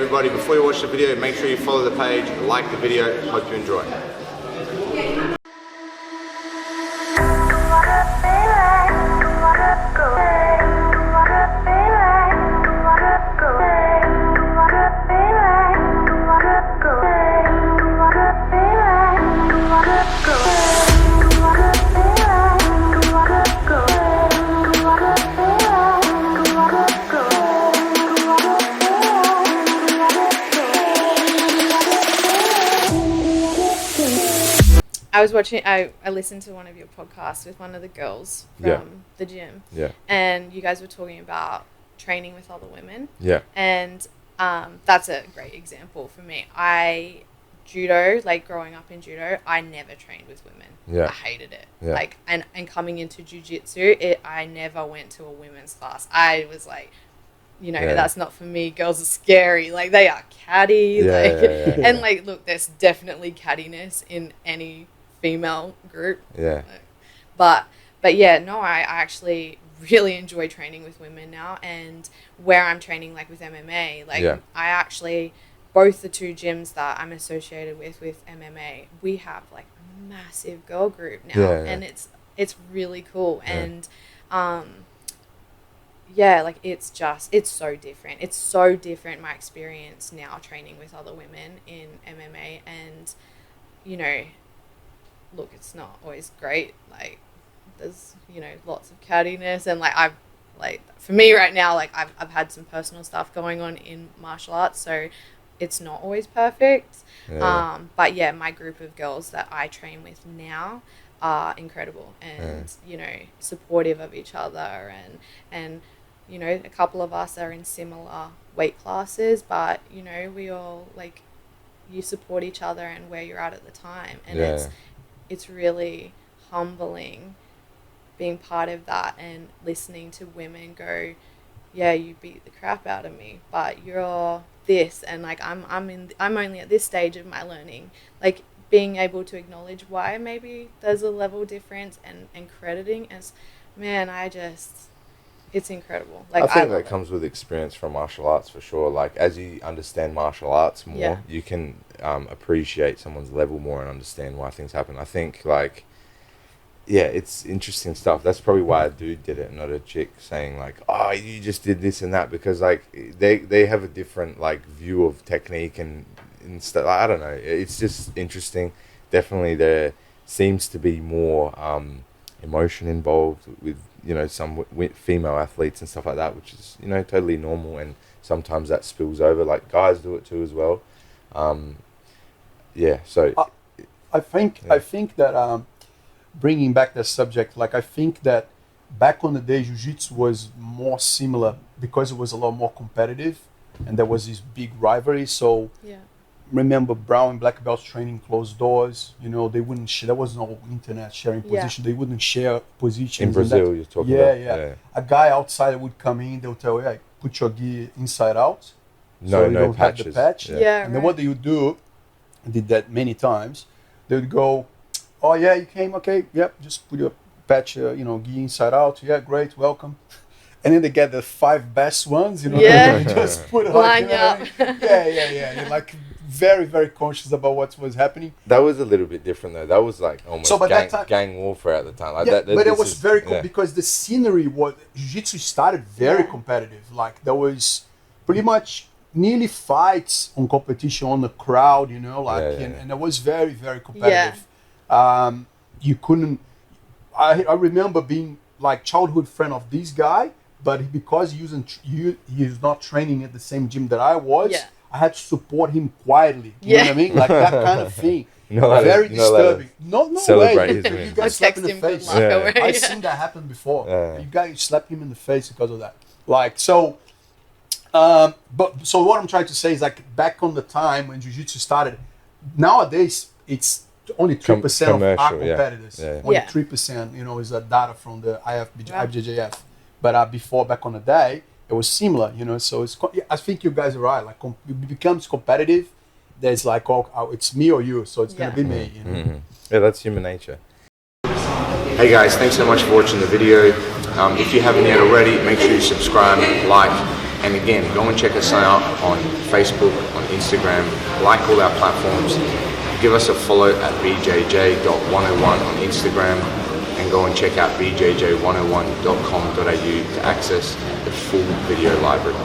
everybody, before you watch the video, make sure you follow the page, like the video. Hope you enjoy. I was watching, I listened to one of your podcasts with one of the girls from the gym. Yeah. And you guys were talking about training with other women. Yeah. And that's a great example for me. Judo, like growing up in judo, I never trained with women. Yeah. I hated it. Yeah. Like, and coming into jiu-jitsu, I never went to a women's class. I was like, you know, that's not for me. Girls are scary. Like, they are catty. And like, look, there's definitely cattiness in any female group. Yeah. But yeah, no, I actually really enjoy training with women now, and where I'm training like with MMA, like I actually, both the two gyms that I'm associated with MMA, we have like a massive girl group now, and it's really cool. And like it's so different. It's so different, my experience now training with other women in MMA, and you know, look, it's not always great. Like, there's, you know, lots of cattiness, and like for me right now, like I've had some personal stuff going on in martial arts, so it's not always perfect. But yeah, my group of girls that I train with now are incredible, and you know, supportive of each other, and you know, a couple of us are in similar weight classes, but you know, we all, like, you support each other and where you're at the time, and it's really humbling being part of that and listening to women go, yeah, you beat the crap out of me, but you're this, and like I'm only at this stage of my learning, like being able to acknowledge why maybe there's a level difference, and crediting as, man, it's incredible. Like, I think that comes with experience from martial arts for sure. Like, as you understand martial arts more, you can appreciate someone's level more and understand why things happen. I think, like, it's interesting stuff. That's probably why a dude did it, not a chick saying like, oh, you just did this and that, because like they have a different like view of technique and stuff. I don't know. It's just interesting. Definitely there seems to be more emotion involved with, you know, some female athletes and stuff like that, which is, you know, totally normal, and sometimes that spills over. Like, guys do it too as well. So I think that bringing back the subject, like, I think that back on the day, jiu-jitsu was more similar because it was a lot more competitive, and there was this big rivalry. So remember, brown and black belts training closed doors. You know, they wouldn't there was no internet sharing position. They wouldn't share positions. In Brazil, you're talking about. A guy outside would come in, they'll tell you, hey, put your gi inside out. No, so you no don't patches. have the patch. And then what they would do, I did that many times, they would go, oh yeah, you came, okay, yep, just put your patch, gi inside out. Yeah, great, welcome. And then they get the 5 best ones, you know, they just put it line up. They're like very, very conscious about what was happening. That was a little bit different though. That was like almost gang warfare at the time. Like but it was very cool because the scenery was, jiu-jitsu started very competitive. Like, there was pretty much nearly fights on competition on the crowd, you know, like, and it was very, very competitive. You couldn't, I remember being like childhood friend of this guy, but because he's not training at the same gym that I was, I had to support him quietly. You know what I mean? Like, that kind of thing. Very disturbing. No way. You guys slap him in the face. I've seen that happen before. You guys slap him in the face because of that. Like, so, so what I'm trying to say is, like, back on the time when jiu-jitsu started, nowadays it's only 3% of our competitors. Only 3%, you know, is that data from the IFBJJF. But before, back on the day, it was similar, you know. So I think you guys are right. Like, it becomes competitive. There's like, it's me or you, so it's gonna be me. You know? Yeah, that's human nature. Hey guys, thanks so much for watching the video. If you haven't yet already, make sure you subscribe, like, And again, go and check us out on Facebook, on Instagram, like all our platforms. Give us a follow at bjj.101 on Instagram, and go and check out bjj101.com.au to access the full video library.